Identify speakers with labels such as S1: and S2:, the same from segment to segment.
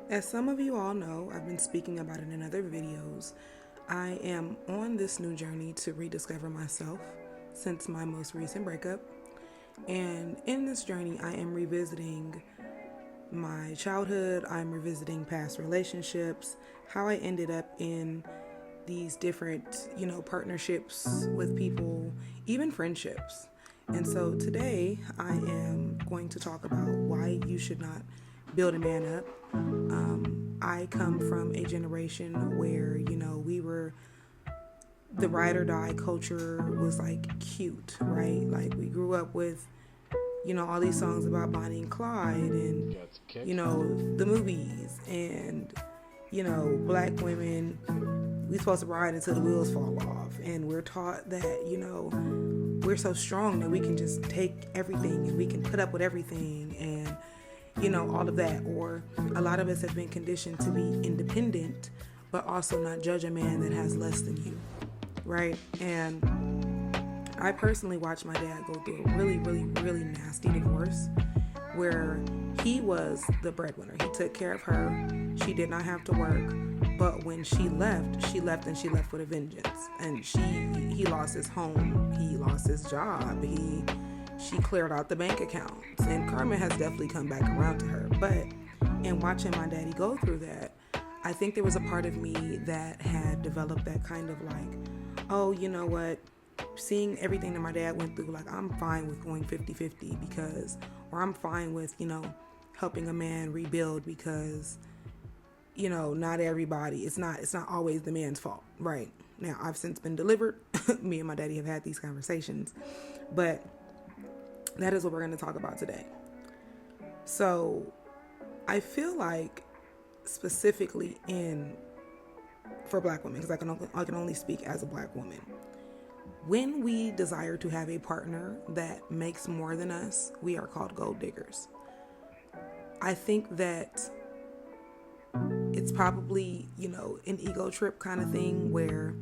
S1: As some of you all know, I've been speaking about it in other videos. I am on this new journey to rediscover myself since my most recent breakup. And in this journey, I am revisiting my childhood, I'm revisiting past relationships, how I ended up in these different, partnerships with people, even friendships. And so today I am going to talk about why you should not build a man up. I come from a generation where, we were, the ride or die culture was like cute, right? Like we grew up with, all these songs about Bonnie and Clyde and, the movies and, black women, we supposed to ride until the wheels fall off. And we're taught that, we're so strong that we can just take everything and we can put up with everything and, all of that. Or a lot of us have been conditioned to be independent, but also not judge a man that has less than you, right? And I personally watched my dad go through a really, really, really nasty divorce where he was the breadwinner. He took care of her. She did not have to work. But when she left and she left with a vengeance. And he lost his home. He lost his job. She cleared out the bank accounts. And karma has definitely come back around to her. But in watching my daddy go through that, I think there was a part of me that had developed that kind of like, oh, you know what? Seeing everything that my dad went through, like I'm fine with going 50-50 because, or I'm fine with, helping a man rebuild because, not everybody, it's not always the man's fault, right? Now, I've since been delivered. Me and my daddy have had these conversations, but that is what we're going to talk about today. So I feel like specifically for black women, because I can only speak as a black woman. When we desire to have a partner that makes more than us, we are called gold diggers. I think that it's probably, an ego trip kind of thing where,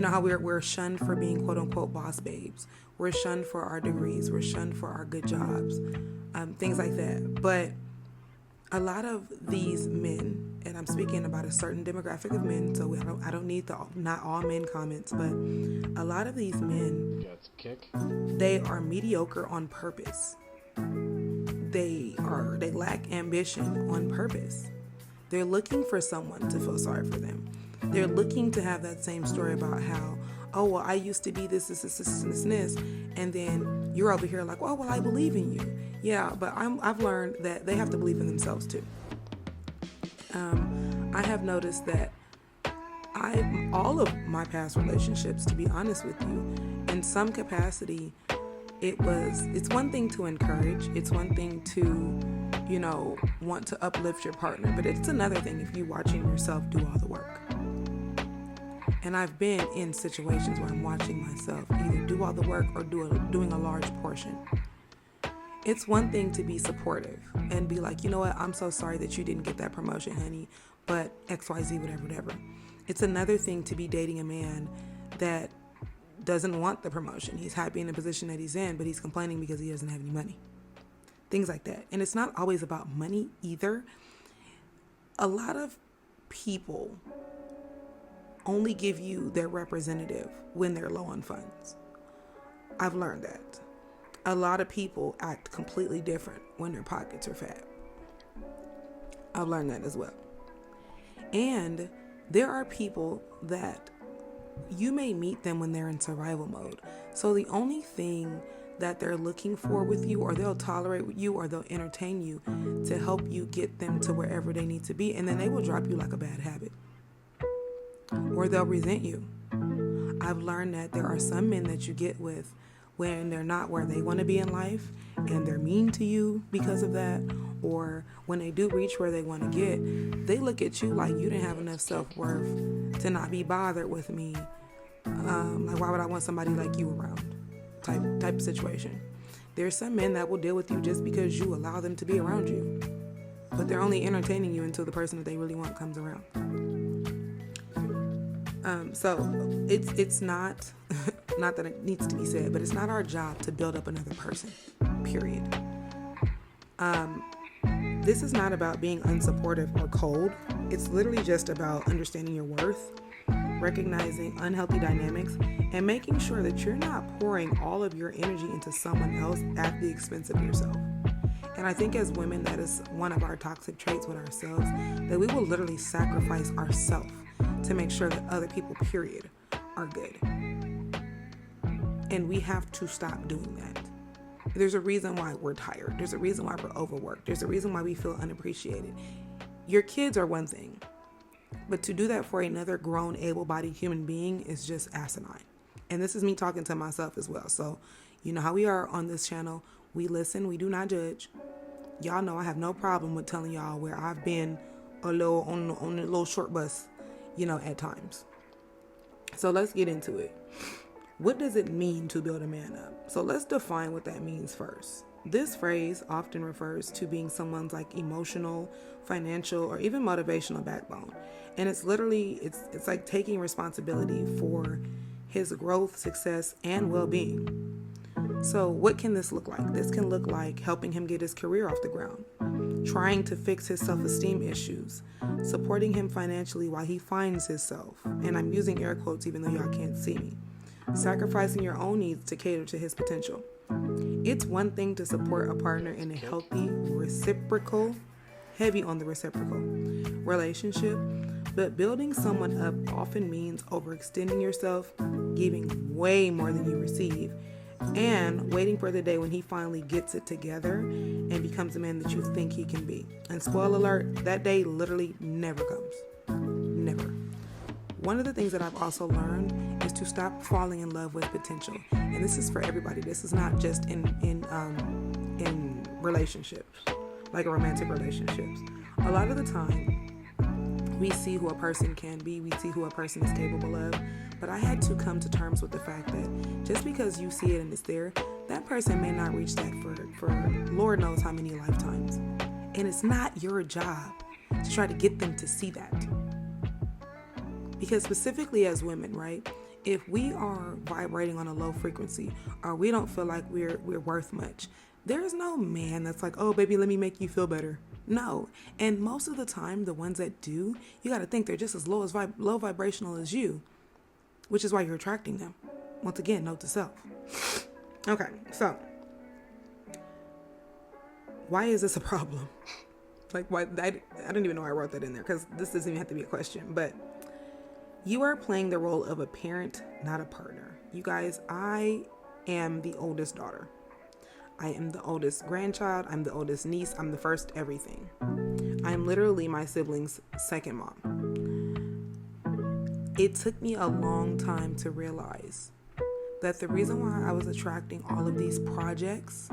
S1: how we're shunned for being quote unquote boss babes. We're shunned for our degrees. We're shunned for our good jobs, things like that. But a lot of these men, and I'm speaking about a certain demographic of men, so I don't need not all men comments, but a lot of these men, they are mediocre on purpose. They lack ambition on purpose. They're looking for someone to feel sorry for them. They're looking to have that same story about how, oh, well, I used to be this, and then you're over here like, oh, well, I believe in you. Yeah, but I've learned that they have to believe in themselves too. I have noticed that all of my past relationships, to be honest with you, in some capacity, it's one thing to encourage. It's one thing to, want to uplift your partner, but it's another thing if you're watching yourself do all the work. And I've been in situations where I'm watching myself either do all the work or doing a large portion. It's one thing to be supportive and be like, you know what, I'm so sorry that you didn't get that promotion, honey, but XYZ, whatever. It's another thing to be dating a man that doesn't want the promotion. He's happy in the position that he's in, but he's complaining because he doesn't have any money. Things like that. And it's not always about money either. A lot of people only give you their representative when they're low on funds. I've learned that. A lot of people act completely different when their pockets are fat. I've learned that as well. And there are people that you may meet them when they're in survival mode. So the only thing that they're looking for with you, or they'll tolerate with you, or they'll entertain you to help you get them to wherever they need to be. And then they will drop you like a bad habit. Or they'll resent you. I've learned that there are some men that you get with when they're not where they want to be in life and they're mean to you because of that, or when they do reach where they want to get, they look at you like you didn't have enough self-worth to not be bothered with me. Like, why would I want somebody like you around? Type of situation. There's some men that will deal with you just because you allow them to be around you, but they're only entertaining you until the person that they really want comes around. So it's not not that it needs to be said, but it's not our job to build up another person, period. This is not about being unsupportive or cold. It's literally just about understanding your worth, recognizing unhealthy dynamics, and making sure that you're not pouring all of your energy into someone else at the expense of yourself. And I think as women, that is one of our toxic traits with ourselves, that we will literally sacrifice ourselves to make sure that other people, period, are good. And we have to stop doing that. There's a reason why we're tired. There's a reason why we're overworked. There's a reason why we feel unappreciated. Your kids are one thing, but to do that for another grown, able-bodied human being is just asinine. And this is me talking to myself as well. So you know how we are on this channel. We listen. We do not judge. Y'all know I have no problem with telling y'all where I've been a little on a little short bus, at times. So let's get into it. What does it mean to build a man up? So let's define what that means first. This phrase often refers to being someone's emotional, financial, or even motivational backbone. And it's literally, it's like taking responsibility for his growth, success, and well-being. So what can this look like? This can look like helping him get his career off the ground, trying to fix his self-esteem issues, supporting him financially while he finds himself. And I'm using air quotes even though y'all can't see me. Sacrificing your own needs to cater to his potential. It's one thing to support a partner in a healthy, reciprocal, heavy on the reciprocal relationship, but building someone up often means overextending yourself, giving way more than you receive, and waiting for the day when he finally gets it together and becomes the man that you think he can be. And spoiler alert, that day literally never comes. Never. One of the things that I've also learned is to stop falling in love with potential. And this is for everybody. This is not just in relationships, like romantic relationships. A lot of the time, we see who a person can be. We see who a person is capable of. But I had to come to terms with the fact that just because you see it and it's there, that person may not reach that for Lord knows how many lifetimes. And it's not your job to try to get them to see that. Because specifically as women, right, if we are vibrating on a low frequency or we don't feel like we're worth much, there's no man that's like, oh, baby, let me make you feel better. No. And most of the time, the ones that do, you got to think they're just as low vibrational as you, which is why you're attracting them. Once again, note to self. Okay, so why is this a problem? Why? I didn't even know I wrote that in there because this doesn't even have to be a question, but you are playing the role of a parent, not a partner. You guys, I am the oldest daughter. I am the oldest grandchild. I'm the oldest niece. I'm the first everything. I'm literally my siblings' second mom. It took me a long time to realize that the reason why I was attracting all of these projects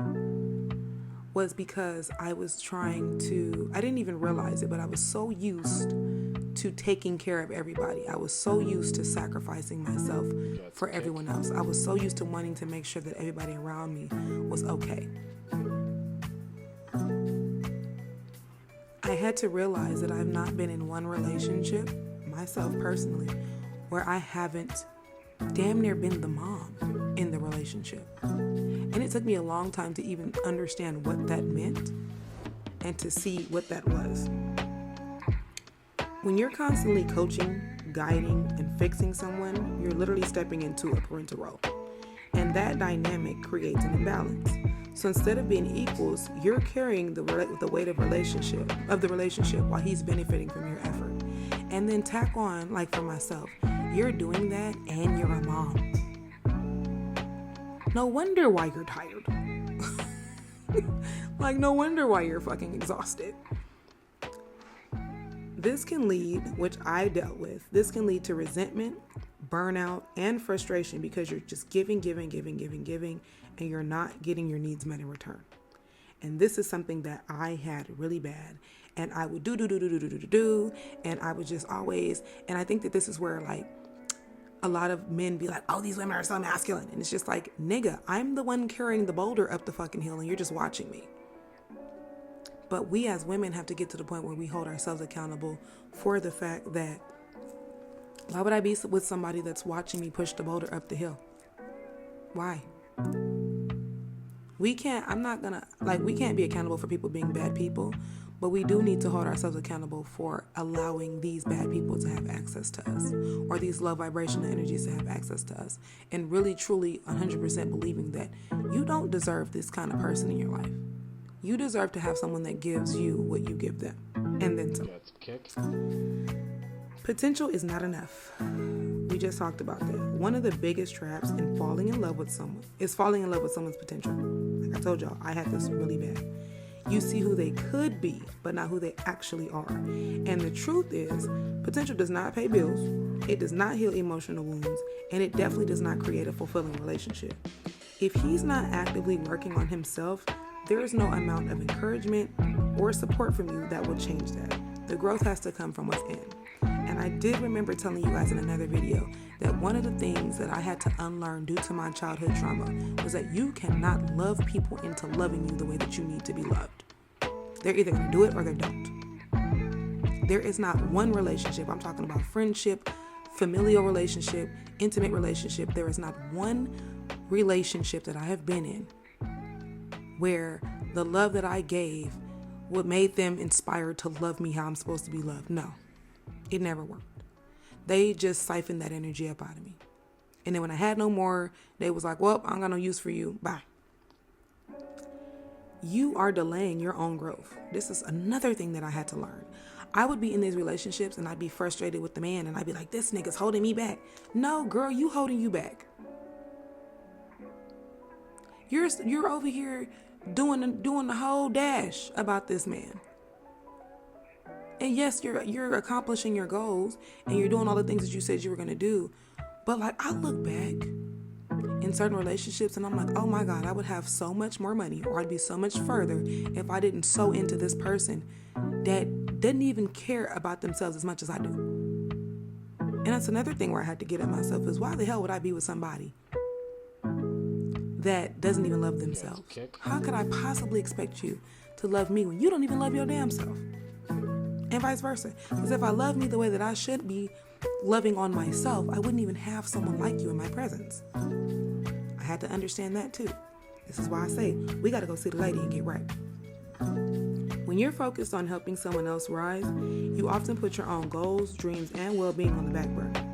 S1: was because I didn't even realize it, but I was so used to taking care of everybody. I was so used to sacrificing myself for everyone else. I was so used to wanting to make sure that everybody around me was okay. I had to realize that I've not been in one relationship, myself personally, where I haven't damn near been the mom in the relationship. And it took me a long time to even understand what that meant and to see what that was. When you're constantly coaching, guiding, and fixing someone, you're literally stepping into a parental role. And that dynamic creates an imbalance. So instead of being equals, you're carrying the weight of the relationship while he's benefiting from your effort. And then tack on, like for myself, you're doing that and you're a mom. No wonder why you're tired. No wonder why you're fucking exhausted. This can lead, which I dealt with, this can lead to resentment, burnout, and frustration because you're just giving, and you're not getting your needs met in return. And this is something that I had really bad. And I would do, and I would just always, and I think that this is where a lot of men be like, oh, these women are so masculine. And it's just like, nigga, I'm the one carrying the boulder up the fucking hill and you're just watching me. But we as women have to get to the point where we hold ourselves accountable for the fact that why would I be with somebody that's watching me push the boulder up the hill? Why? We can't be accountable for people being bad people, But we do need to hold ourselves accountable for allowing these bad people to have access to us, or these low vibrational energies to have access to us, and really, truly, 100% believing that you don't deserve this kind of person in your life. You deserve to have someone that gives you what you give them, and then some. Potential is not enough. We just talked about that. One of the biggest traps in falling in love with someone is falling in love with someone's potential. Like I told y'all, I had this really bad. You see who they could be, but not who they actually are. And the truth is, potential does not pay bills, it does not heal emotional wounds, and it definitely does not create a fulfilling relationship. If he's not actively working on himself, there is no amount of encouragement or support from you that will change that. The growth has to come from within. And I did remember telling you guys in another video that one of the things that I had to unlearn due to my childhood trauma was that you cannot love people into loving you the way that you need to be loved. They're either going to do it or they don't. There is not one relationship. I'm talking about friendship, familial relationship, intimate relationship. There is not one relationship that I have been in where the love that I gave what made them inspired to love me how I'm supposed to be loved. No, it never worked. They just siphoned that energy up out of me. And then when I had no more, they was like, well, I don't got no use for you. Bye. You are delaying your own growth. This is another thing that I had to learn. I would be in these relationships and I'd be frustrated with the man and I'd be like, this nigga's holding me back. No, girl, you holding you back. You're over here doing the whole dash about this man. And yes, you're accomplishing your goals and you're doing all the things that you said you were going to do. But like, I look back in certain relationships and I'm like, oh my God, I would have so much more money or I'd be so much further if I didn't sow into this person that didn't even care about themselves as much as I do. And that's another thing where I had to get at myself is why the hell would I be with somebody that doesn't even love themselves? How could I possibly expect you to love me when you don't even love your damn self? And vice versa. Because if I love me the way that I should be loving on myself, I wouldn't even have someone like you in my presence. I had to understand that too. This is why I say we got to go see the lady and get right. When you're focused on helping someone else rise, you often put your own goals, dreams, and well-being on the back burner.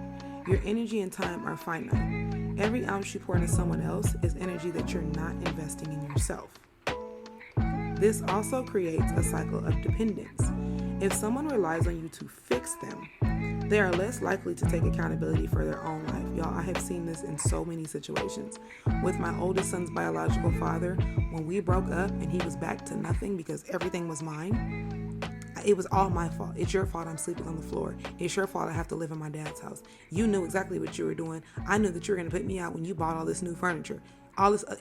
S1: Your energy and time are finite. Every ounce you pour into someone else is energy that you're not investing in yourself. This also creates a cycle of dependence. If someone relies on you to fix them, they are less likely to take accountability for their own life. Y'all, I have seen this in so many situations. With my oldest son's biological father, when we broke up and he was back to nothing because everything was mine, it was all my fault. It's your fault I'm sleeping on the floor. It's your fault I have to live in my dad's house. You knew exactly what you were doing. I knew that you were going to put me out when you bought all this new furniture.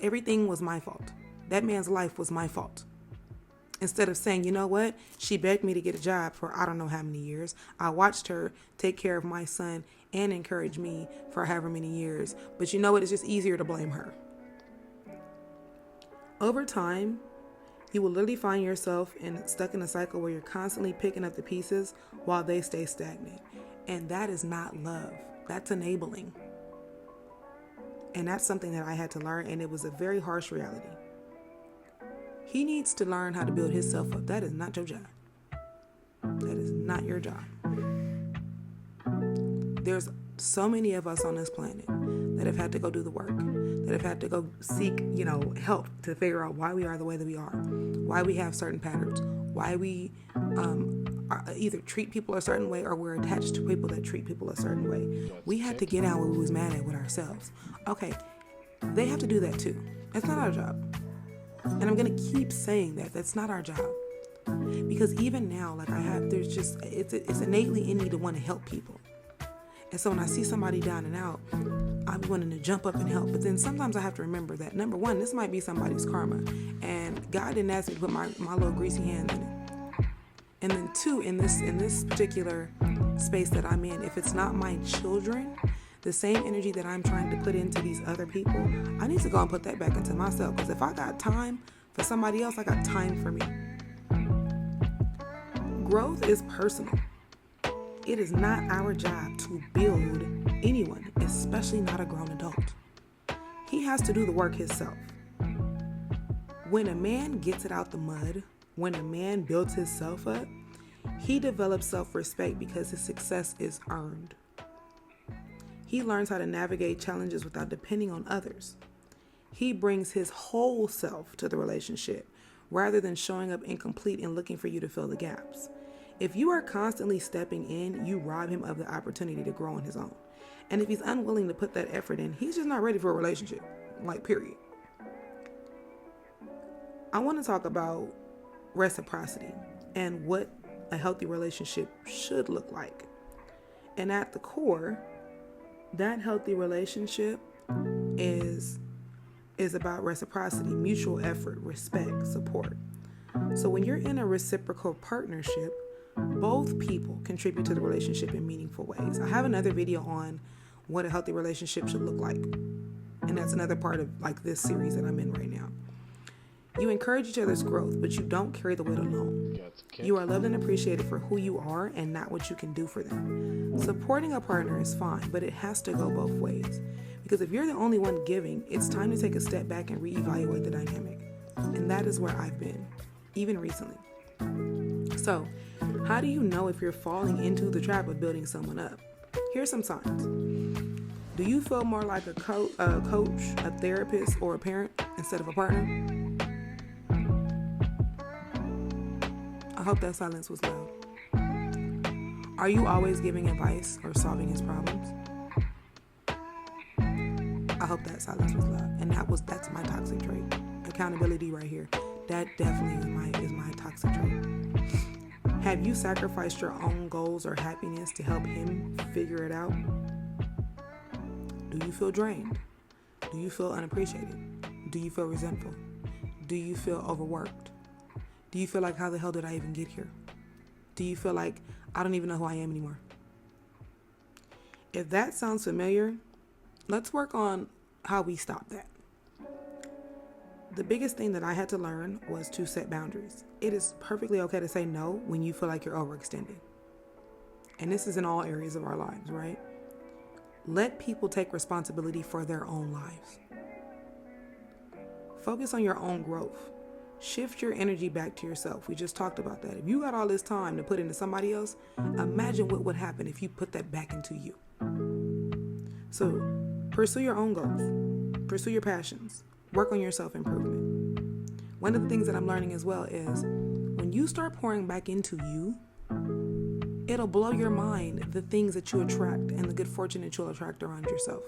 S1: Everything was my fault. That man's life was my fault. Instead of saying, you know what, she begged me to get a job for I don't know how many years. I watched her take care of my son and encourage me for however many years. But you know what, it's just easier to blame her. Over time, you will literally find yourself stuck in a cycle where you're constantly picking up the pieces while they stay stagnant. And that is not love. That's enabling. And that's something that I had to learn, and it was a very harsh reality. He needs to learn how to build himself up. That is not your job. That is not your job. There's so many of us on this planet that have had to go do the work, that have had to go seek, help to figure out why we are the way that we are, why we have certain patterns, why we either treat people a certain way or we're attached to people that treat people a certain way. We had to get out what we was mad at with ourselves. Okay, they have to do that too. It's not our job. And I'm going to keep saying that. That's not our job. Because even now, it's innately in me to want to help people. And so when I see somebody down and out, I'm wanting to jump up and help. But then sometimes I have to remember that, number one, this might be somebody's karma. And God didn't ask me to put my little greasy hands in it. And then two, in this particular space that I'm in, if it's not my children, the same energy that I'm trying to put into these other people, I need to go and put that back into myself. Because if I got time for somebody else, I got time for me. Growth is personal. It is not our job to build anyone, especially not a grown adult. He has to do the work himself. When a man gets it out the mud when a man builds himself up, he develops self-respect because his success is earned. He learns how to navigate challenges without depending on others. He brings his whole self to the relationship rather than showing up incomplete and looking for you to fill the gaps. If you are constantly stepping in, you rob him of the opportunity to grow on his own. And if he's unwilling to put that effort in, he's just not ready for a relationship. Like, period. I want to talk about reciprocity and what a healthy relationship should look like. And at the core, that healthy relationship is about reciprocity, mutual effort, respect, support. So when you're in a reciprocal partnership, both people contribute to the relationship in meaningful ways. I have another video on what a healthy relationship should look like. And that's another part of like this series that I'm in right now. You encourage each other's growth, but you don't carry the weight alone. You are loved and appreciated for who you are and not what you can do for them. Supporting a partner is fine, but it has to go both ways. Because if you're the only one giving, it's time to take a step back and reevaluate the dynamic. And that is where I've been, even recently. So, how do you know if you're falling into the trap of building someone up? Here's some signs. Do you feel more like a coach, a therapist, or a parent instead of a partner? I hope that silence was loud. Are you always giving advice or solving his problems? I hope that silence was loud. And that's my toxic trait. Accountability right here. That definitely is my toxic trait. Have you sacrificed your own goals or happiness to help him figure it out? Do you feel drained? Do you feel unappreciated? Do you feel resentful? Do you feel overworked? Do you feel like, how the hell did I even get here? Do you feel like I don't even know who I am anymore? If that sounds familiar, let's work on how we stop that. The biggest thing that I had to learn was to set boundaries. It is perfectly okay to say no when you feel like you're overextended. And this is in all areas of our lives, right? Let people take responsibility for their own lives. Focus on your own growth. Shift your energy back to yourself. We just talked about that. If you got all this time to put into somebody else, imagine what would happen if you put that back into you. So pursue your own goals. Pursue your passions. Work on your self-improvement. One of the things that I'm learning as well is when you start pouring back into you, it'll blow your mind the things that you attract and the good fortune that you'll attract around yourself.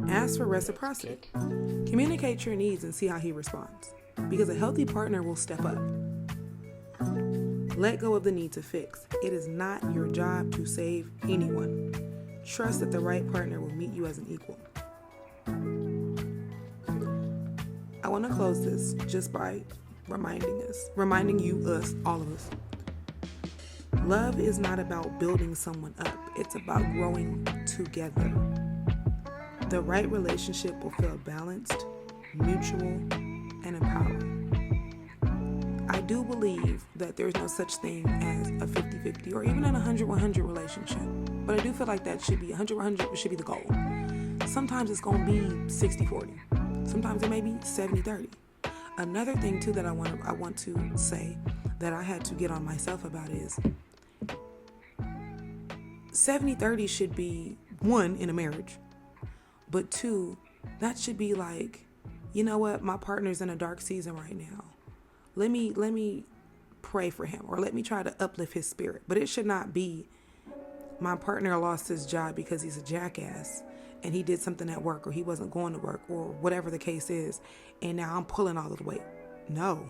S1: Ask for reciprocity. Communicate your needs and see how he responds. Because a healthy partner will step up. Let go of the need to fix. It is not your job to save anyone. Trust that the right partner will meet you as an equal. I want to close this just by reminding you, us, all of us. Love is not about building someone up. It's about growing together. The right relationship will feel balanced, mutual, and empowering. I do believe that there's no such thing as a 50-50 or even an 100-100 relationship. But I do feel like that should be 100-100 should be the goal. Sometimes it's going to be 60-40. Sometimes it may be 70-30. Another thing too that I want to say that I had to get on myself about is 70-30 should be, one, in a marriage. But two, that should be like, you know what, my partner's in a dark season right now. Let me pray for him, or let me try to uplift his spirit. But it should not be my partner lost his job because he's a jackass and he did something at work, or he wasn't going to work, or whatever the case is, and now I'm pulling all of the weight. No.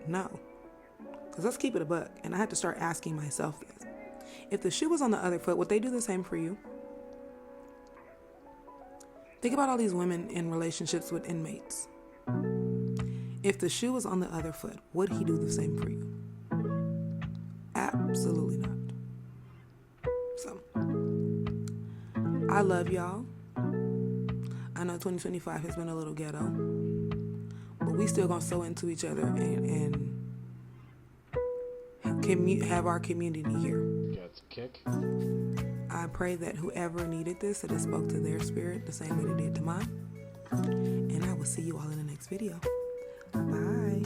S1: Because let's keep it a buck. And I had to start asking myself this. If the shoe was on the other foot, would they do the same for you? Think about all these women in relationships with inmates. If the shoe was on the other foot, would he do the same for you? Absolutely not. So, I love y'all. I know 2025 has been a little ghetto, but we still gonna sew into each other and have our community here.
S2: Got some kick.
S1: I pray that whoever needed this, that it spoke to their spirit the same way it did to mine. And I will see you all in the next video. Bye.